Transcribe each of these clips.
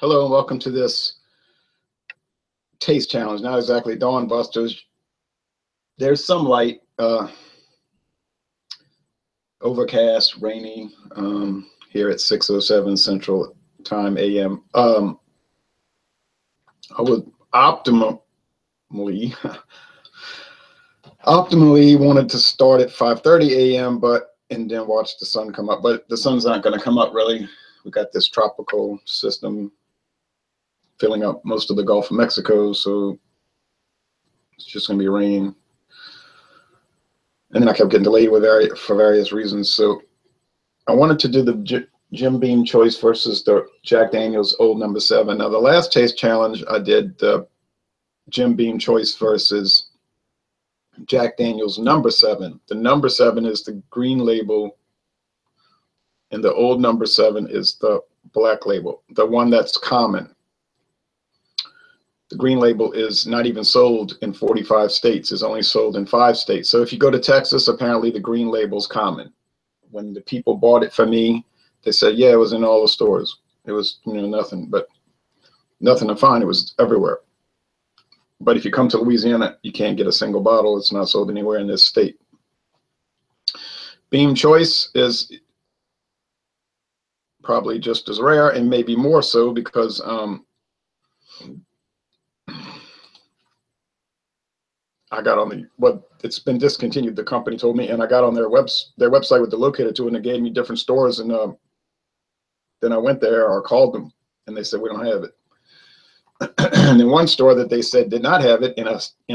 Hello and welcome to this taste challenge. Not exactly Dawn Busters. There's some light, overcast, rainy here at 6:07 Central Time AM. I would optimally wanted to start at 5:30 AM, and then watch the sun come up. But the sun's not going to come up really. We got this tropical system filling up most of the Gulf of Mexico, so it's just going to be raining. And then I kept getting delayed for various reasons. So I wanted to do the Jim Beam Choice versus the Jack Daniel's Old No. 7. Now, the last taste challenge, I did the Jim Beam Choice versus Jack Daniel's No. 7. The No. 7 is the green label, and the Old No. 7 is the black label, the one that's common. The green label is not even sold in 45 states. It's only sold in 5 states. So if you go to Texas, apparently the green label's common. When the people bought it for me, they said, yeah, it was in all the stores. It was, nothing to find. It was everywhere. But if you come to Louisiana, you can't get a single bottle. It's not sold anywhere in this state. Beam Choice is probably just as rare, and maybe more so, because I got on it's been discontinued, the company told me, and I got on their website with the locator to it, and it gave me different stores, and then I went there or called them, and they said, we don't have it. And then one store that they said did not have it in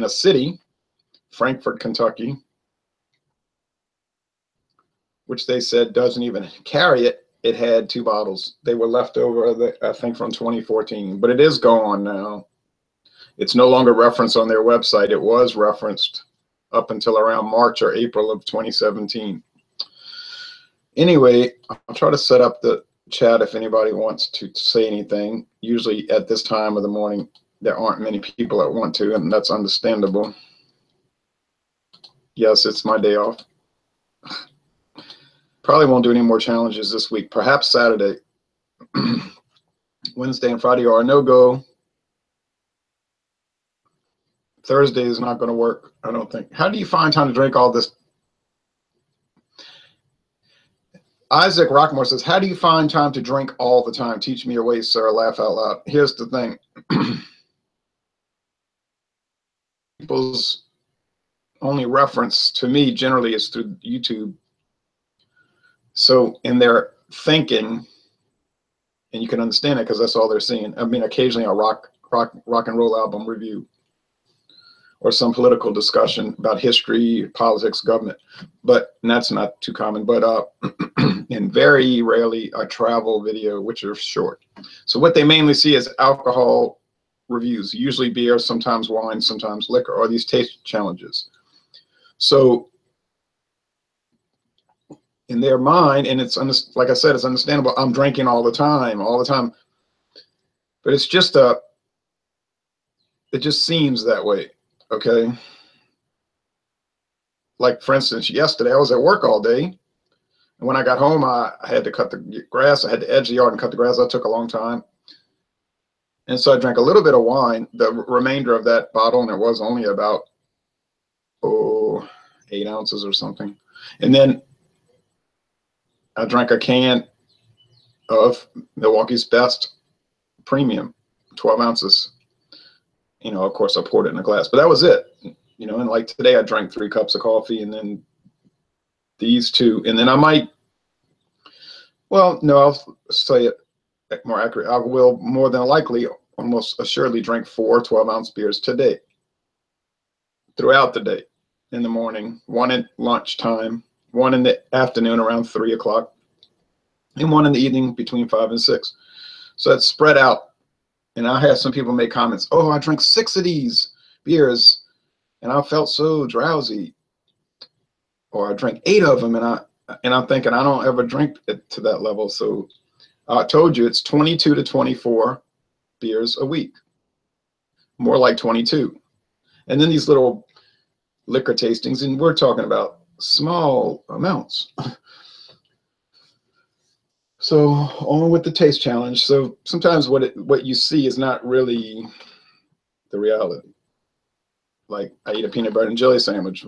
a city, Frankfort, Kentucky, which they said doesn't even carry it. It had 2 bottles. They were left over, I think, from 2014, but it is gone now. It's no longer referenced on their website. It was referenced up until around March or April of 2017. Anyway, I'll try to set up the chat if anybody wants to say anything. Usually at this time of the morning, there aren't many people that want to, and that's understandable. Yes, it's my day off. Probably won't do any more challenges this week. Perhaps Saturday. Wednesday and Friday are a no-go. Thursday is not going to work, I don't think. How do you find time to drink all this? Isaac Rockmore says, how do you find time to drink all the time? Teach me your ways, sir. Laugh out loud. Here's the thing. People's only reference to me generally is through YouTube. So in their thinking, and you can understand it because that's all they're seeing. I mean, occasionally a rock and roll album review, or some political discussion about history, politics, government, and that's not too common. But and very rarely a travel video, which are short. So what they mainly see is alcohol reviews, usually beer, sometimes wine, sometimes liquor, or these taste challenges. So in their mind, and it's like I said, it's understandable. I'm drinking all the time, but it's just it just seems that way. Okay. Like, for instance, yesterday I was at work all day, and when I got home, I had to cut the grass. I had to edge the yard and cut the grass. That took a long time. And so I drank a little bit of wine, the remainder of that bottle, and it was only about 8 ounces or something. And then I drank a can of Milwaukee's Best Premium, 12 ounces. Of course, I poured it in a glass, but that was it. And like today, I drank 3 cups of coffee, and then these 2, and then I might, well, no, I'll say it more accurate. I will more than likely, almost assuredly, drink 4 12-ounce beers today, throughout the day, in the morning, 1 at lunchtime, 1 in the afternoon around 3 o'clock, and 1 in the evening between 5 and 6. So it's spread out. And I had some people make comments, oh, I drank 6 of these beers and I felt so drowsy. Or I drank 8 of them, and I'm thinking I don't ever drink it to that level. So I told you it's 22 to 24 beers a week. More like 22. And then these little liquor tastings, and we're talking about small amounts. So on with the taste challenge. So sometimes what you see is not really the reality. Like I eat a peanut butter and jelly sandwich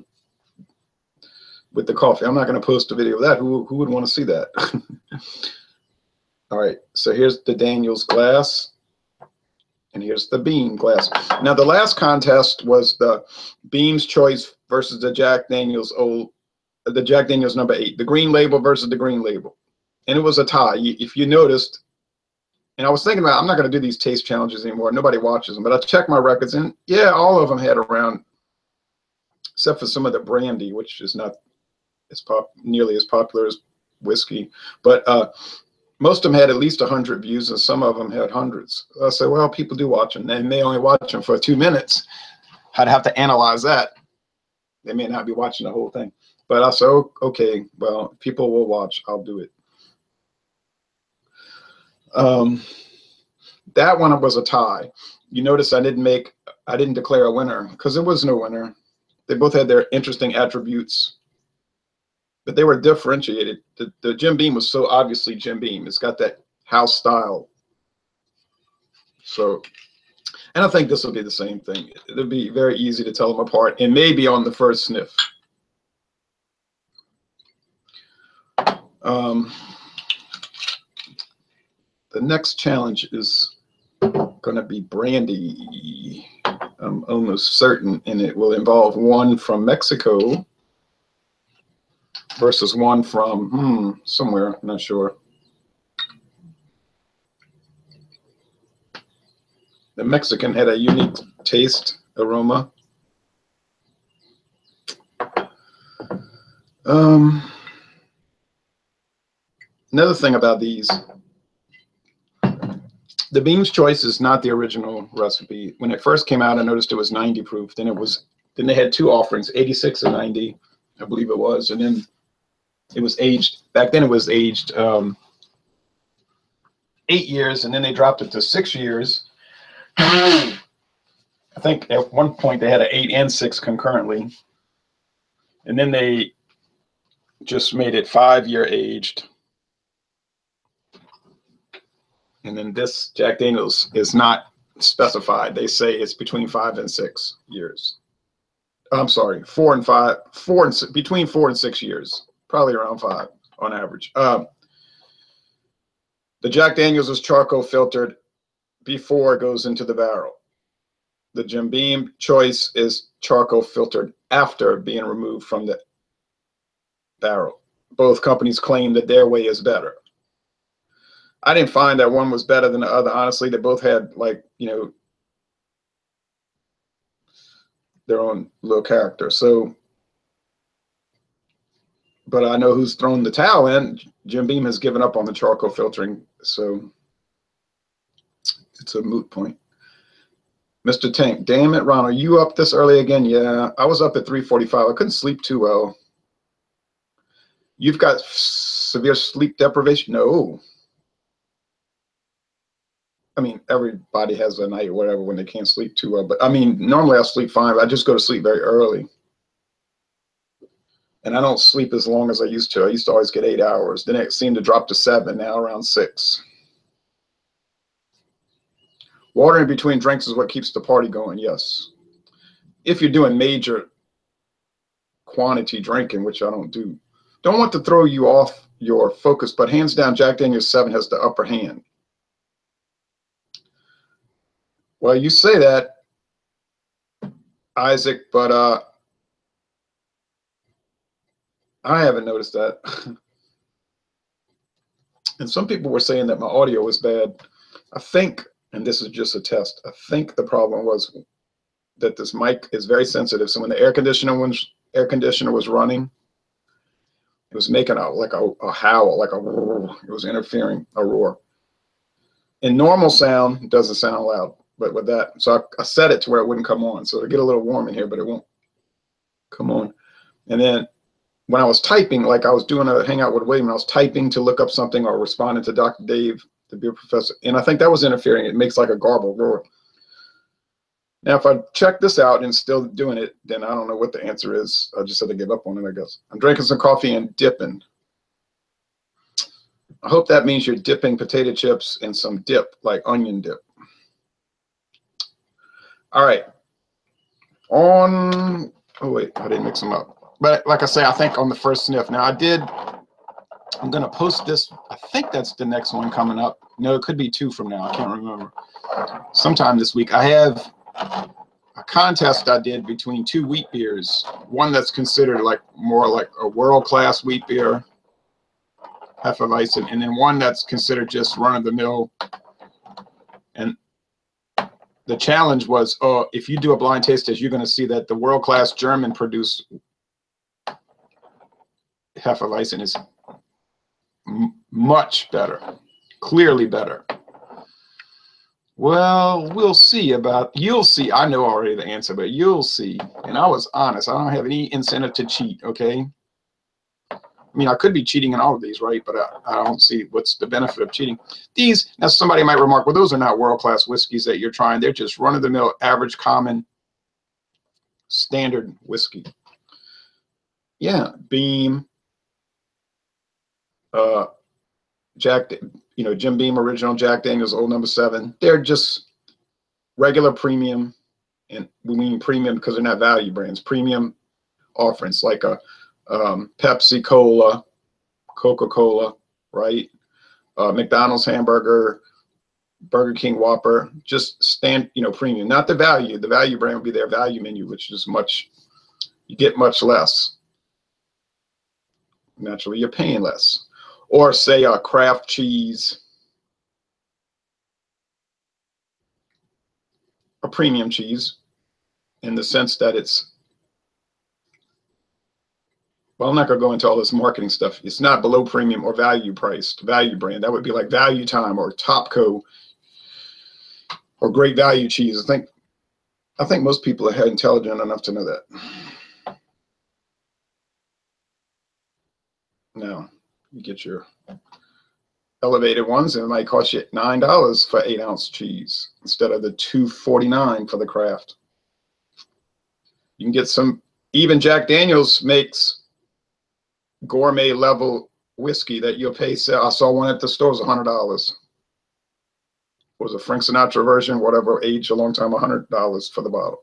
with the coffee. I'm not going to post a video of that. Who would want to see that? All right. So here's the Daniels glass, and here's the Beam glass. Now the last contest was the Beam's Choice versus the Jack Daniels number 8, the green label versus the green label, and it was a tie. If you noticed. And I was thinking about, I'm not going to do these taste challenges anymore. Nobody watches them. But I checked my records, and yeah, all of them had around, except for some of the brandy, which is not nearly as popular as whiskey. But most of them had at least 100 views, and some of them had hundreds. I said, well, people do watch them, and they only watch them for 2 minutes. I'd have to analyze that. They may not be watching the whole thing. But I said, okay, well, people will watch. I'll do it. That one was a tie. You notice I didn't declare a winner because there was no winner. They both had their interesting attributes, but they were differentiated. The Jim Beam was so obviously Jim Beam. It's got that house style. So, and I think this will be the same thing. It'll be very easy to tell them apart, and maybe on the first sniff. The next challenge is going to be brandy. I'm almost certain, and it will involve one from Mexico versus one from somewhere, I'm not sure. The Mexican had a unique taste, aroma. Another thing about these, the Beam's Choice is not the original recipe. When it first came out, I noticed it was 90 proof. Then they had 2 offerings, 86 and 90, I believe it was. And then it was aged, back then it was aged 8 years, and then they dropped it to 6 years. I think at one point they had an 8 and 6 concurrently. And then they just made it 5-year aged. And then this Jack Daniels is not specified. They say it's between 5 and 6 years. I'm sorry, 4 and 5, between 4 and 6 years, probably around 5 on average. The Jack Daniels is charcoal filtered before it goes into the barrel. The Jim Beam Choice is charcoal filtered after being removed from the barrel. Both companies claim that their way is better. I didn't find that one was better than the other. Honestly, they both had, like, their own little character. So, but I know who's thrown the towel in. Jim Beam has given up on the charcoal filtering, so it's a moot point. Mr. Tank, damn it, Ron, are you up this early again? Yeah, I was up at 3:45. I couldn't sleep too well. You've got severe sleep deprivation? No. I mean, everybody has a night or whatever when they can't sleep too well. But I mean, normally I sleep fine. But I just go to sleep very early. And I don't sleep as long as I used to. I used to always get 8 hours. Then it seemed to drop to 7, now around 6. Water in between drinks is what keeps the party going, yes. If you're doing major quantity drinking, which I don't do. Don't want to throw you off your focus, but hands down, Jack Daniel's 7 has the upper hand. Well, you say that, Isaac, but I haven't noticed that. And some people were saying that my audio was bad. I think, and this is just a test, I think the problem was that this mic is very sensitive. So when the air conditioner was running, it was making like a howl, like it was interfering, a roar. In normal sound, it doesn't sound loud. But with that, so I set it to where it wouldn't come on. So it'll get a little warm in here, but it won't come on. And then when I was typing, like I was doing a hangout with William, I was typing to look up something or responding to Dr. Dave, the beer professor. And I think that was interfering. It makes like a garble roar. Now, if I check this out and still doing it, then I don't know what the answer is. I just had to give up on it, I guess. I'm drinking some coffee and dipping. I hope that means you're dipping potato chips in some dip, like onion dip. All right. Oh wait, I didn't mix them up. But like I say, I think on the first sniff. Now I'm going to post this. I think that's the next one coming up. No, it could be 2 from now. I can't remember. Sometime this week. I have a contest I did between 2 wheat beers. One that's considered like more like a world-class wheat beer, Hefeweizen, and then one that's considered just run-of-the-mill. And the challenge was, if you do a blind taste test, you're going to see that the world-class German-produced Hefeweizen is much better, clearly better. Well, we'll see about, you'll see. I know already the answer, but you'll see. And I was honest. I don't have any incentive to cheat, okay? I mean, I could be cheating in all of these, right? But I don't see what's the benefit of cheating. These, now somebody might remark, well, those are not world-class whiskeys that you're trying. They're just run-of-the-mill, average, common, standard whiskey. Yeah, Beam, Jack, Jim Beam original, Jack Daniel's Old No. 7. They're just regular premium, and we mean premium because they're not value brands. Premium offerings like a Pepsi Cola, Coca-Cola, right? McDonald's hamburger, Burger King Whopper, just premium, not the value. The value brand would be their value menu, which is you get much less. Naturally, you're paying less. Or say a Kraft cheese, a premium cheese, in the sense that it's, well, I'm not going to go into all this marketing stuff. It's not below premium or value priced, value brand. That would be like Value Time or Topco or Great Value Cheese. I think most people are intelligent enough to know that. Now, you get your elevated ones, and it might cost you $9 for 8-ounce cheese instead of the $2.49 for the Kraft. You can get some, even Jack Daniel's makes gourmet level whiskey that you'll pay. I saw one at the store, was $100. It was a Frank Sinatra version, whatever, aged a long time, $100 for the bottle.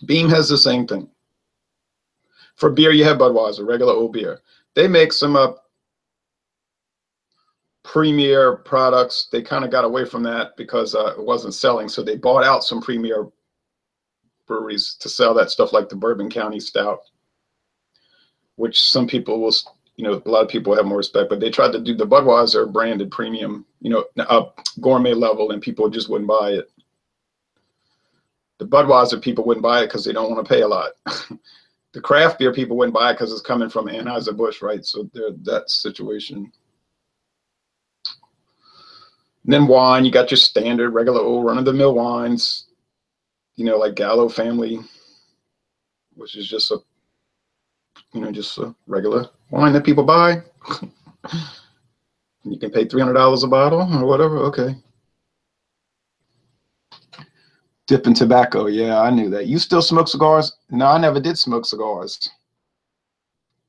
Beam has the same thing. For beer, you have Budweiser, regular old beer. They make some premier products. They kind of got away from that because it wasn't selling. So they bought out some premier breweries to sell that stuff, like the Bourbon County Stout, which some people will, a lot of people have more respect, but they tried to do the Budweiser branded premium, gourmet level, and people just wouldn't buy it. The Budweiser people wouldn't buy it because they don't want to pay a lot. The craft beer people wouldn't buy it because it's coming from Anheuser-Busch, right? So they're that situation. And then wine, you got your standard, regular old run-of-the-mill wines, like Gallo Family, which is just a regular wine that people buy. You can pay $300 a bottle or whatever. Okay. Dipping tobacco. Yeah, I knew that. You still smoke cigars? No, I never did smoke cigars.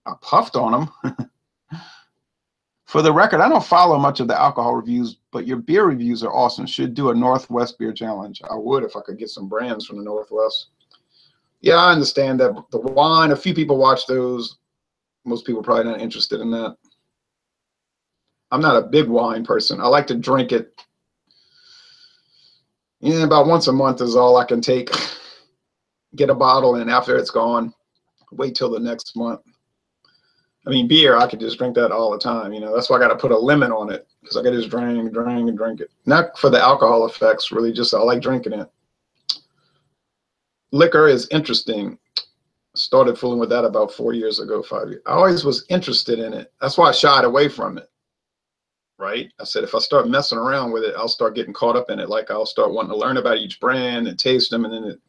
I puffed on them. For the record, I don't follow much of the alcohol reviews, but your beer reviews are awesome. Should do a Northwest beer challenge. I would if I could get some brands from the Northwest. Yeah, I understand that. The wine, a few people watch those. Most people probably not interested in that. I'm not a big wine person. I like to drink it. About once a month is all I can take. Get a bottle, and after it's gone, wait till the next month. I mean, beer, I could just drink that all the time. That's why I got to put a limit on it, because I could just drink and drink it. Not for the alcohol effects, really, just I like drinking it. Liquor is interesting. Started fooling with that about 4 years ago, 5 years. I always was interested in it. That's why I shied away from it, right? I said, if I start messing around with it, I'll start getting caught up in it. Like I'll start wanting to learn about each brand and taste them, and then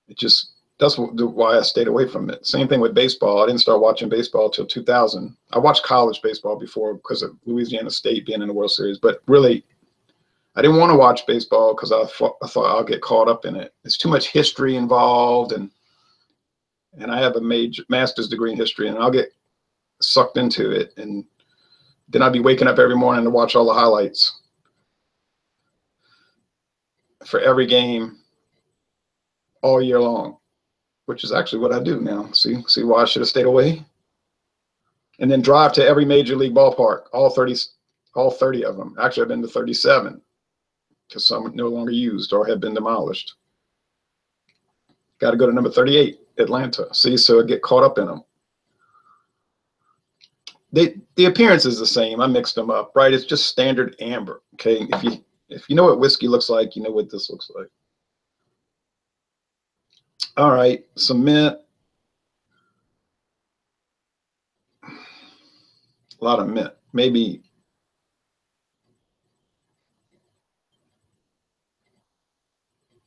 it just, that's why I stayed away from it. Same thing with baseball. I didn't start watching baseball till 2000. I watched college baseball before because of Louisiana State being in the World Series, but really, I didn't want to watch baseball because I thought I'll get caught up in it. There's too much history involved, and I have a master's degree in history, and I'll get sucked into it. And then I'd be waking up every morning to watch all the highlights for every game all year long, which is actually what I do now. See why I should have stayed away? And then drive to every major league ballpark, all 30 of them. Actually, I've been to 37 because some are no longer used or have been demolished. Got to go to number 38, Atlanta. See, so I get caught up in them. The appearance is the same. I mixed them up, right? It's just standard amber. Okay, if you know what whiskey looks like, you know what this looks like. All right, some mint. A lot of mint. Maybe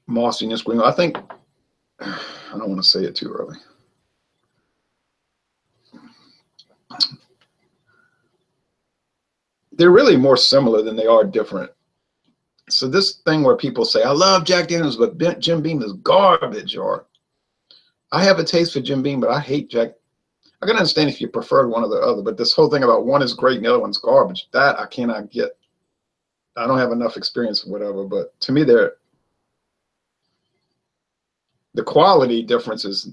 mossiness green. I think I don't want to say it too early. They're really more similar than they are different. So this thing where people say, I love Jack Daniels, but Jim Beam is garbage, or I have a taste for Jim Beam, but I hate Jack. I can understand if you preferred one or the other, but this whole thing about one is great and the other one's garbage, that I cannot get. I don't have enough experience or whatever, but to me, the quality differences,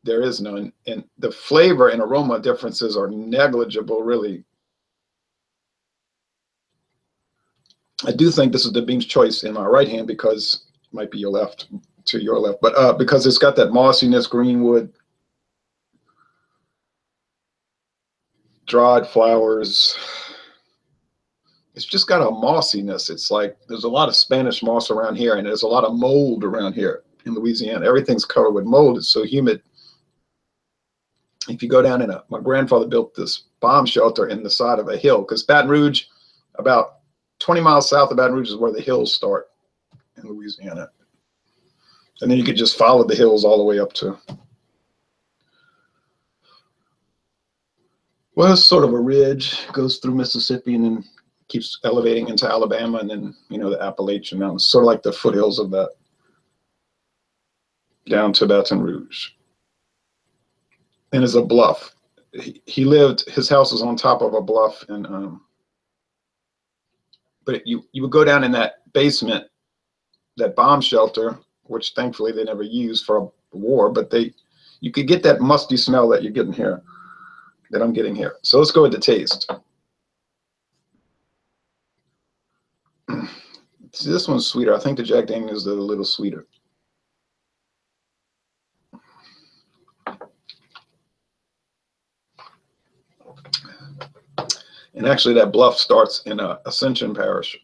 there is none. And the flavor and aroma differences are negligible, really. I do think this is the Beam's choice in my right hand because it might be your left to your left, but because it's got that mossiness, greenwood, dried flowers. It's just got a mossiness. It's like there's a lot of Spanish moss around here, and there's a lot of mold around here in Louisiana. Everything's covered with mold. It's so humid. If you go down in my grandfather built this bomb shelter in the side of a hill, because Baton Rouge, about 20 miles south of Baton Rouge is where the hills start in Louisiana. And then you could just follow the hills all the way up to, well, it's sort of a ridge, goes through Mississippi and then keeps elevating into Alabama, and then, you know, the Appalachian Mountains, sort of like the foothills of that, down to Baton Rouge. And it's a bluff. He lived, his house was on top of a bluff, and but you would go down in that basement, that bomb shelter, which thankfully they never used for a war, but you could get that musty smell that you're getting here, that I'm getting here. So let's go with the taste. See, this one's sweeter. I think the Jack Daniels is a little sweeter. And actually, that bluff starts in Ascension Parish.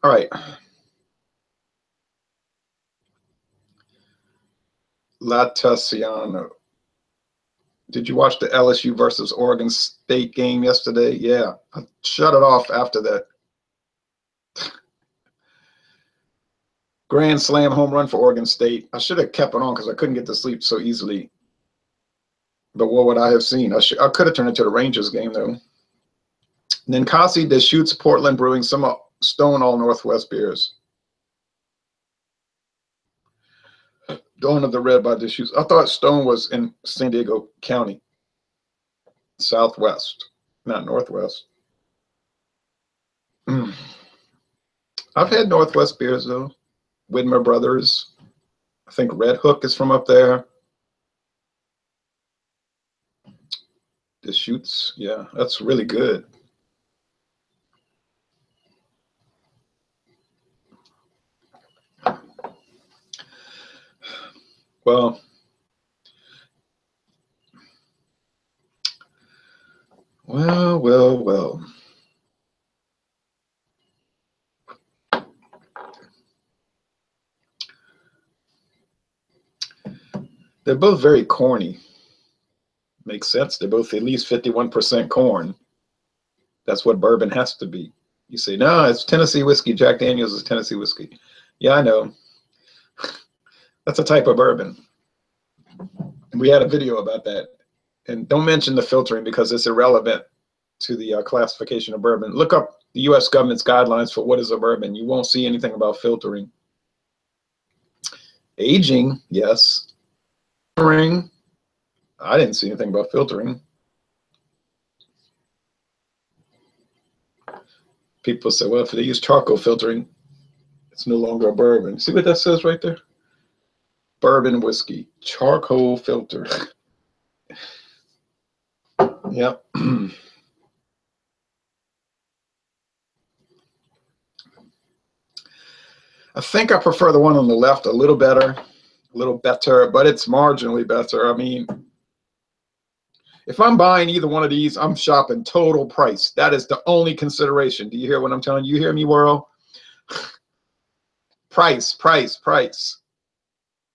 All right. Latasiano. Did you watch the LSU versus Oregon State game yesterday? Yeah, I shut it off after that. Grand slam home run for Oregon State. I should have kept it on because I couldn't get to sleep so easily. But what would I have seen? I could have turned it to the Rangers game, though. Ninkasi Deschutes Portland Brewing, some Stone All Northwest beers. Dawn of the Red by Deschutes. I thought Stone was in San Diego County, Southwest, not Northwest. I've had Northwest beers, though. Widmer Brothers. I think Red Hook is from up there. Deschutes, yeah, that's really good. Well, well. They're both very corny. Makes sense. They're both at least 51% corn. That's what bourbon has to be. You say, no, it's Tennessee whiskey. Jack Daniels is Tennessee whiskey. Yeah, I know. That's a type of bourbon. We had a video about that. And don't mention the filtering because it's irrelevant to the classification of bourbon. Look up the U.S. government's guidelines for what is a bourbon. You won't see anything about filtering. Aging, yes. Filtering, I didn't see anything about filtering. People say, well, if they use charcoal filtering, it's no longer a bourbon. See what that says right there? Bourbon whiskey, charcoal filter. Yep. I think I prefer the one on the left a little better, but it's marginally better. I mean, if I'm buying either one of these, I'm shopping total price. That is the only consideration. Do you hear what I'm telling you? You hear me, world? Price, price, price.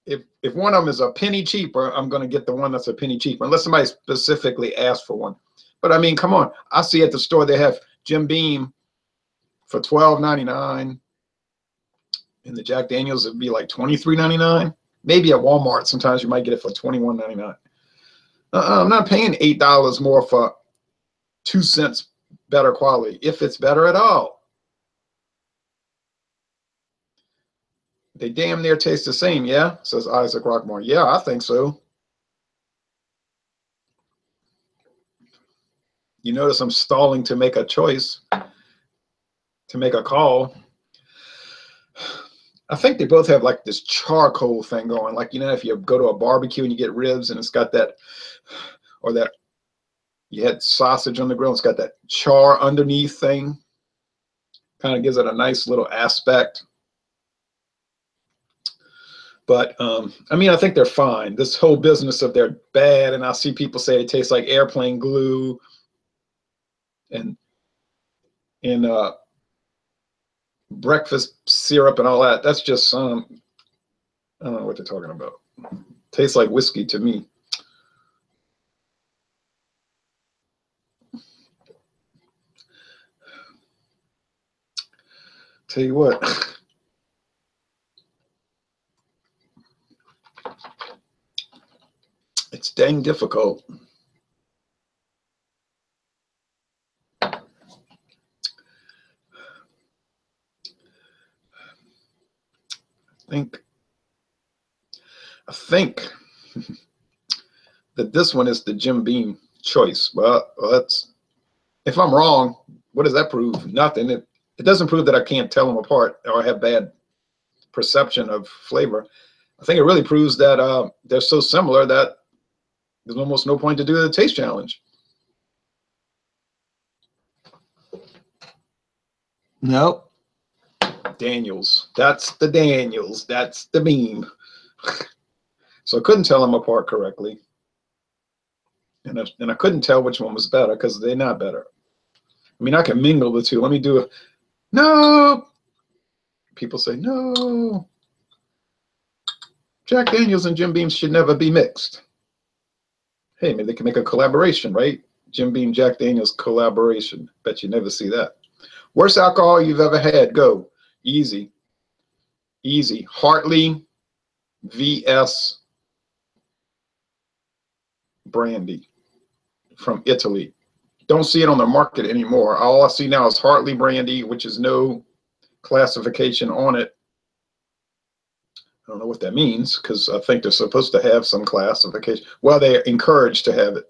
If one of them is a penny cheaper, I'm going to get the one that's a penny cheaper, unless somebody specifically asks for one. But I mean, come on. I see at the store they have Jim Beam for $12.99. And the Jack Daniels would be like $23.99. Maybe at Walmart, sometimes you might get it for $21.99. I'm not paying $8 more for 2 cents better quality, if it's better at all. They damn near taste the same, yeah? Says Isaac Rockmore. Yeah, I think so. You notice I'm stalling to make a choice, to make a call. I think they both have like this charcoal thing going. Like, you know, if you go to a barbecue and you get ribs and it's got that, or that you had sausage on the grill, it's got that char underneath thing. Kind of gives it a nice little aspect. But I mean, I think they're fine. This whole business of they're bad, and I see people say it tastes like airplane glue and breakfast syrup and all that. That's just I don't know what they're talking about. Tastes like whiskey to me. Tell you what. It's dang difficult. I think that this one is the Jim Beam choice. Well, that's, if I'm wrong, what does that prove? Nothing. It doesn't prove that I can't tell them apart or have bad perception of flavor. I think it really proves that they're so similar that there's almost no point to do the taste challenge. Nope. Daniels. That's the Daniels. That's the Beam. So I couldn't tell them apart correctly. And I couldn't tell which one was better because they're not better. I mean, I can mingle the two. Let me do a, no. People say, no. Jack Daniels and Jim Beam should never be mixed. Hey, maybe they can make a collaboration, right? Jim Beam, Jack Daniels collaboration. Bet you never see that. Worst alcohol you've ever had? Go. Easy. Easy. Hartley VS brandy from Italy. Don't see it on the market anymore. All I see now is Hartley brandy, which is no classification on it. I don't know what that means because I think they're supposed to have some classification. Well, they're encouraged to have it.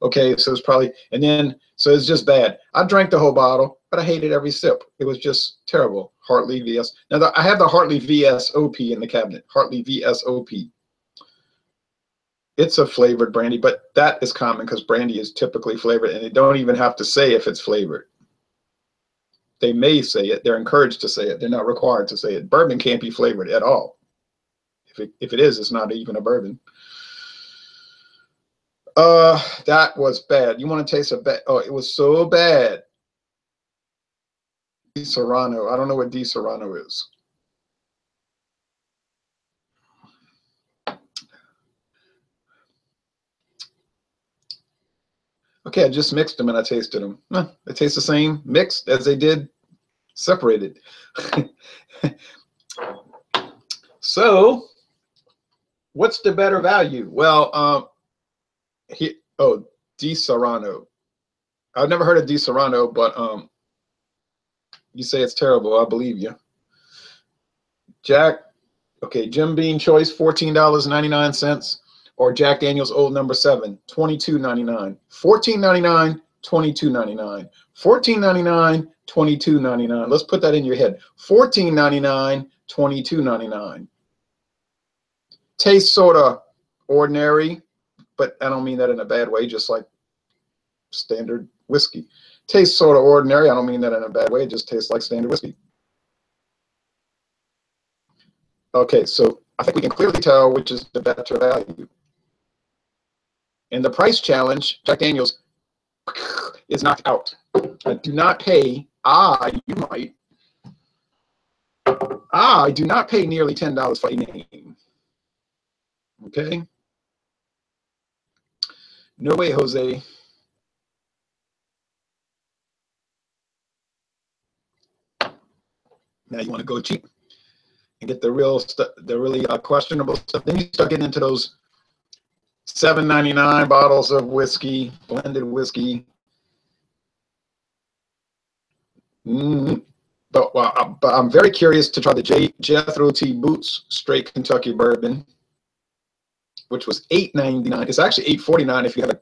Okay, so it's probably, and then, so it's just bad. I drank the whole bottle, but I hated every sip. It was just terrible. Hartley VS. Now, I have the Hartley VSOP in the cabinet. Hartley VSOP. It's a flavored brandy, but that is common because brandy is typically flavored, and they don't even have to say if it's flavored. They may say it. They're encouraged to say it. They're not required to say it. Bourbon can't be flavored at all. If it is, it's not even a bourbon. That was bad. You want to taste a bad? Oh, it was so bad. Di Serrano. I don't know what Di Serrano is. Okay, I just mixed them and I tasted them. They taste the same mixed as they did separated. So, what's the better value? Well, Di Serrano. I've never heard of Di Serrano, but you say it's terrible. I believe you. Jack, okay, Jim Beam choice, $14.99. Or Jack Daniel's Old Number 7, $22.99. $14.99, $22.99. $14.99, $22.99. Let's put that in your head. $14.99, $22.99. Tastes sort of ordinary, but I don't mean that in a bad way, just like standard whiskey. Tastes sort of ordinary. I don't mean that in a bad way. It just tastes like standard whiskey. Okay, so I think we can clearly tell which is the better value. In the price challenge, Jack Daniel's is knocked out. I do not pay, you might, I do not pay nearly $10 for a name. Okay? No way, Jose. Now you want to go cheap and get the real stuff, the really questionable stuff. Then you start getting into those $7.99 bottles of whiskey, blended whiskey. But I'm very curious to try the Jethro T. Boots Straight Kentucky Bourbon, which was $8.99. It's actually $8.49 if you have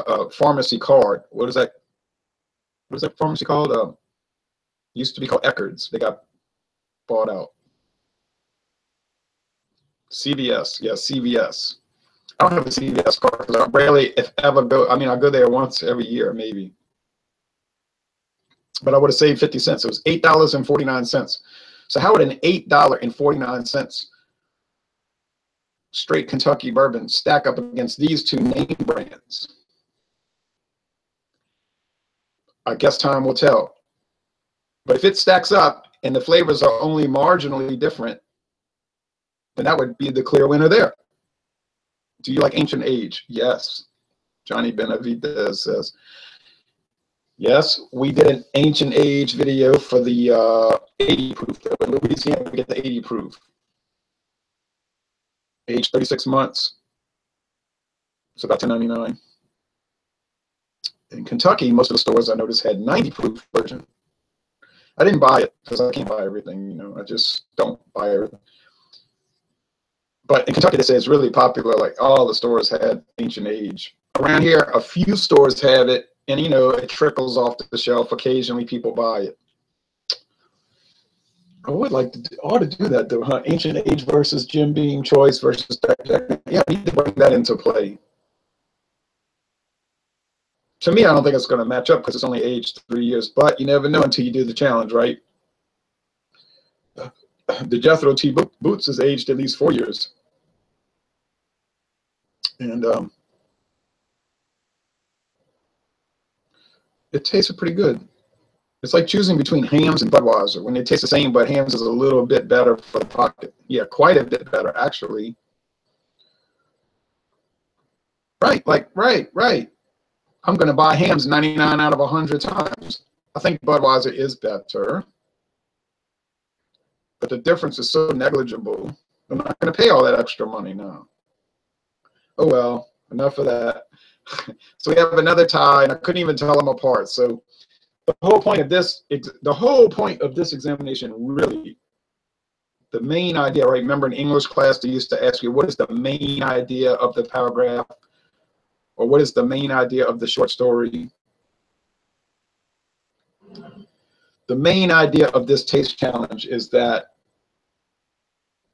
a pharmacy card. What is that? What is that pharmacy called? Used to be called Eckerd's. They got bought out. CVS, yeah, CVS. I don't have a CVS card because I rarely, if ever, go. I mean, I go there once every year, maybe. But I would have saved 50 cents. It was $8.49. So how would an $8.49 straight Kentucky bourbon stack up against these two name brands? I guess time will tell. But if it stacks up and the flavors are only marginally different, then that would be the clear winner there. Do you like Ancient Age? Yes. Johnny Benavidez says, yes, we did an Ancient Age video for the 80 proof. In Louisiana, we get the 80 proof. Age 36 months. It's about $10.99. In Kentucky, most of the stores I noticed had 90 proof version. I didn't buy it because I can't buy everything, you know. I just don't buy everything. But in Kentucky, they say it's really popular. Like all the stores had Ancient Age. Around here, a few stores have it, and you know, it trickles off the shelf. Occasionally, people buy it. I would like to ought to do that though, huh? Ancient Age versus Jim Beam Choice versus Jack. Yeah, we need to bring that into play. To me, I don't think it's going to match up because it's only aged 3 years, but you never know until you do the challenge, right? The Jethro T. Boots is aged at least 4 years. And it tasted pretty good. It's like choosing between Hamm's and Budweiser when they taste the same, but Hamm's is a little bit better for the pocket. Yeah, quite a bit better, actually. Right, right. I'm going to buy Hamm's 99 out of 100 times. I think Budweiser is better. But the difference is so negligible. I'm not going to pay all that extra money now. Oh, well, enough of that. So we have another tie, and I couldn't even tell them apart. So the whole point of this examination, really, the main idea, right? Remember in English class, they used to ask you, what is the main idea of the paragraph? Or what is the main idea of the short story? The main idea of this taste challenge is that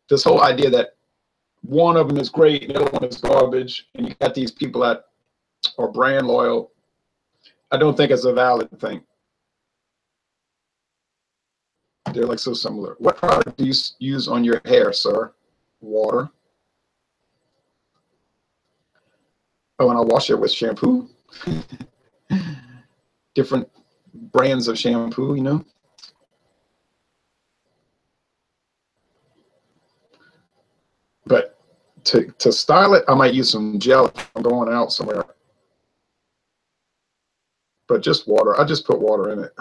this whole idea that one of them is great and the other one is garbage, and you got these people that are brand loyal, I don't think it's a valid thing. They're like so similar. What product do you use on your hair, sir? Water. Oh, and I'll wash it with shampoo. Different brands of shampoo, you know. But to style it, I might use some gel if I'm going out somewhere. But just water. I just put water in it.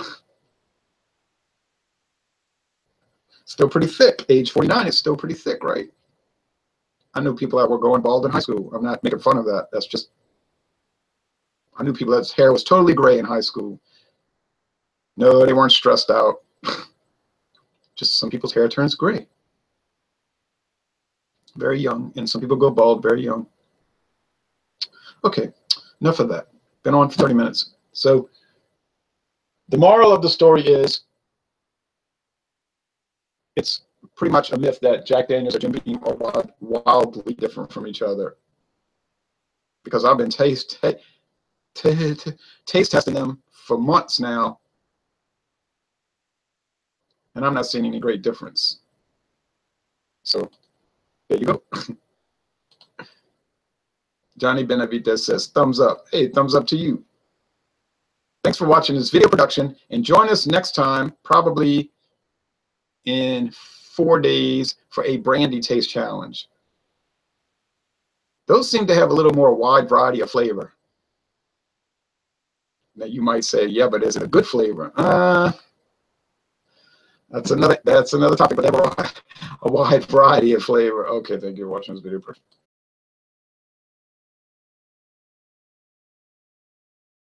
Still pretty thick. Age 49 is still pretty thick, right? I knew people that were going bald in high school. I'm not making fun of that. That's just, I knew people that's hair was totally gray in high school. No, they weren't stressed out. Just some people's hair turns gray. very young, and some people go bald very young. Okay, enough of that. Been on for 30 minutes. So the moral of the story is it's pretty much a myth that Jack Daniels or Jim Beam are wildly different from each other, because I've been taste testing them for months now, and I'm not seeing any great difference. So there you go. Johnny Benavidez says, thumbs up. Hey, thumbs up to you. Thanks for watching this video production, and join us next time, probably in 4 days, for a brandy taste challenge. Those seem to have a little more wide variety of flavor. Now you might say, yeah, but is it a good flavor? That's another topic, but they have a wide variety of flavor. Okay, thank you for watching this video.